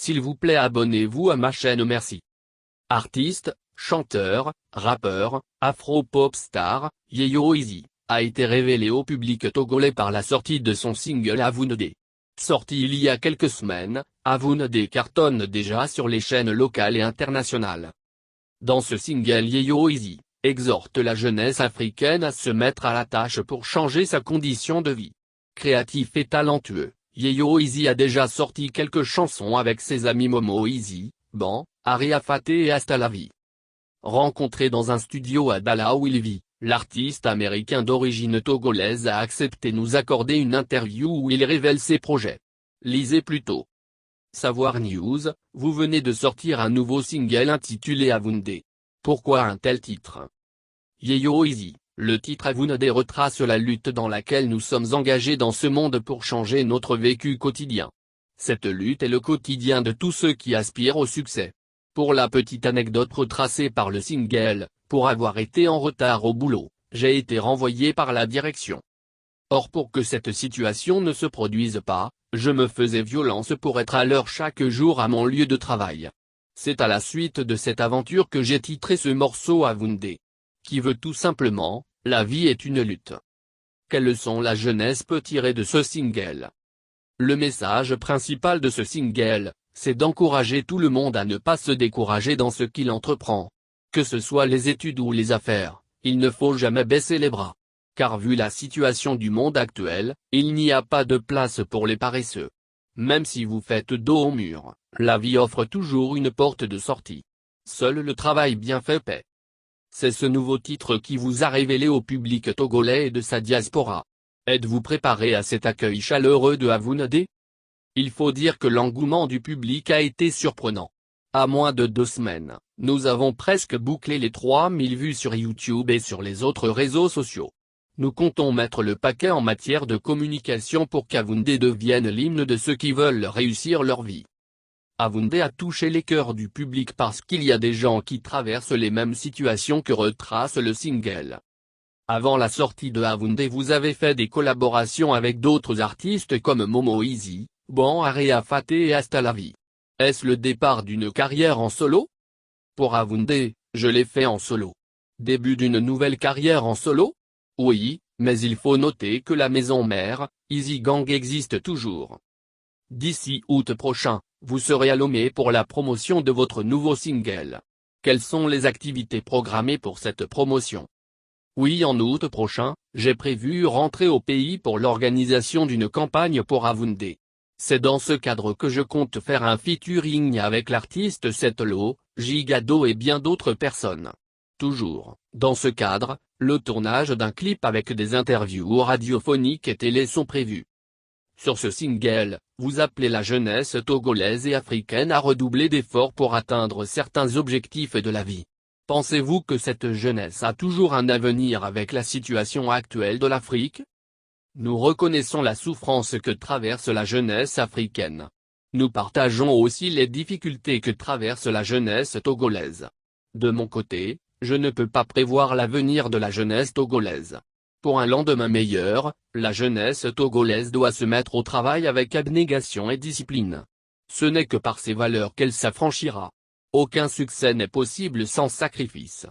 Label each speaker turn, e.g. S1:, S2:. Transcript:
S1: S'il vous plaît abonnez-vous à ma chaîne merci. Artiste, chanteur, rappeur, afro-pop star, Yeyo Easy, a été révélé au public togolais par la sortie de son single Avundé. Sorti il y a quelques semaines, Avundé cartonne déjà sur les chaînes locales et internationales. Dans ce single Yeyo Easy exhorte la jeunesse africaine à se mettre à la tâche pour changer sa condition de vie. Créatif et talentueux, Yeyo Easy a déjà sorti quelques chansons avec ses amis Momo Easy, Ban, Aria Faté et Hasta la Vie. Rencontré dans un studio à Douala où il vit, l'artiste américain d'origine togolaise a accepté de nous accorder une interview où il révèle ses projets. Lisez plutôt. Savoir News, vous venez de sortir un nouveau single intitulé Avundé. Pourquoi un tel titre? Yeyo Easy, le titre Avundé retrace la lutte dans laquelle nous sommes engagés dans ce monde pour changer notre vécu quotidien. Cette lutte est le quotidien de tous ceux qui aspirent au succès. Pour la petite anecdote retracée par le single, pour avoir été en retard au boulot, j'ai été renvoyé par la direction. Or pour que cette situation ne se produise pas, je me faisais violence pour être à l'heure chaque jour à mon lieu de travail. C'est à la suite de cette aventure que j'ai titré ce morceau Avundé, qui veut tout simplement, la vie est une lutte. Quelle leçon la jeunesse peut tirer de ce single? Le message principal de ce single, c'est d'encourager tout le monde à ne pas se décourager dans ce qu'il entreprend. Que ce soit les études ou les affaires, il ne faut jamais baisser les bras. Car vu la situation du monde actuel, il n'y a pas de place pour les paresseux. Même si vous faites dos au mur, la vie offre toujours une porte de sortie. Seul le travail bien fait paie. C'est ce nouveau titre qui vous a révélé au public togolais et de sa diaspora. Êtes-vous préparé à cet accueil chaleureux de Avundé? Il faut dire que l'engouement du public a été surprenant. À moins de 2 semaines, nous avons presque bouclé les 3000 vues sur YouTube et sur les autres réseaux sociaux. Nous comptons mettre le paquet en matière de communication pour qu'Avundé devienne l'hymne de ceux qui veulent réussir leur vie. Avundé a touché les cœurs du public parce qu'il y a des gens qui traversent les mêmes situations que retrace le single. Avant la sortie de Avundé vous avez fait des collaborations avec d'autres artistes comme Momo Easy, Ban Aria Faté et Hasta la Vie. Est-ce le départ d'une carrière en solo? Pour Avundé, je l'ai fait en solo. Début d'une nouvelle carrière en solo? Oui, mais il faut noter que la maison mère, Easy Gang existe toujours. D'ici août prochain, vous serez à Lomé pour la promotion de votre nouveau single. Quelles sont les activités programmées pour cette promotion? Oui, en août prochain, j'ai prévu rentrer au pays pour l'organisation d'une campagne pour Avundé. C'est dans ce cadre que je compte faire un featuring avec l'artiste Setlo, Gigado et bien d'autres personnes. Toujours, dans ce cadre, le tournage d'un clip avec des interviews radiophoniques et télé sont prévus. Sur ce single, vous appelez la jeunesse togolaise et africaine à redoubler d'efforts pour atteindre certains objectifs de la vie. Pensez-vous que cette jeunesse a toujours un avenir avec la situation actuelle de l'Afrique? Nous reconnaissons la souffrance que traverse la jeunesse africaine. Nous partageons aussi les difficultés que traverse la jeunesse togolaise. De mon côté, je ne peux pas prévoir l'avenir de la jeunesse togolaise. Pour un lendemain meilleur, la jeunesse togolaise doit se mettre au travail avec abnégation et discipline. Ce n'est que par ces valeurs qu'elle s'affranchira. Aucun succès n'est possible sans sacrifice.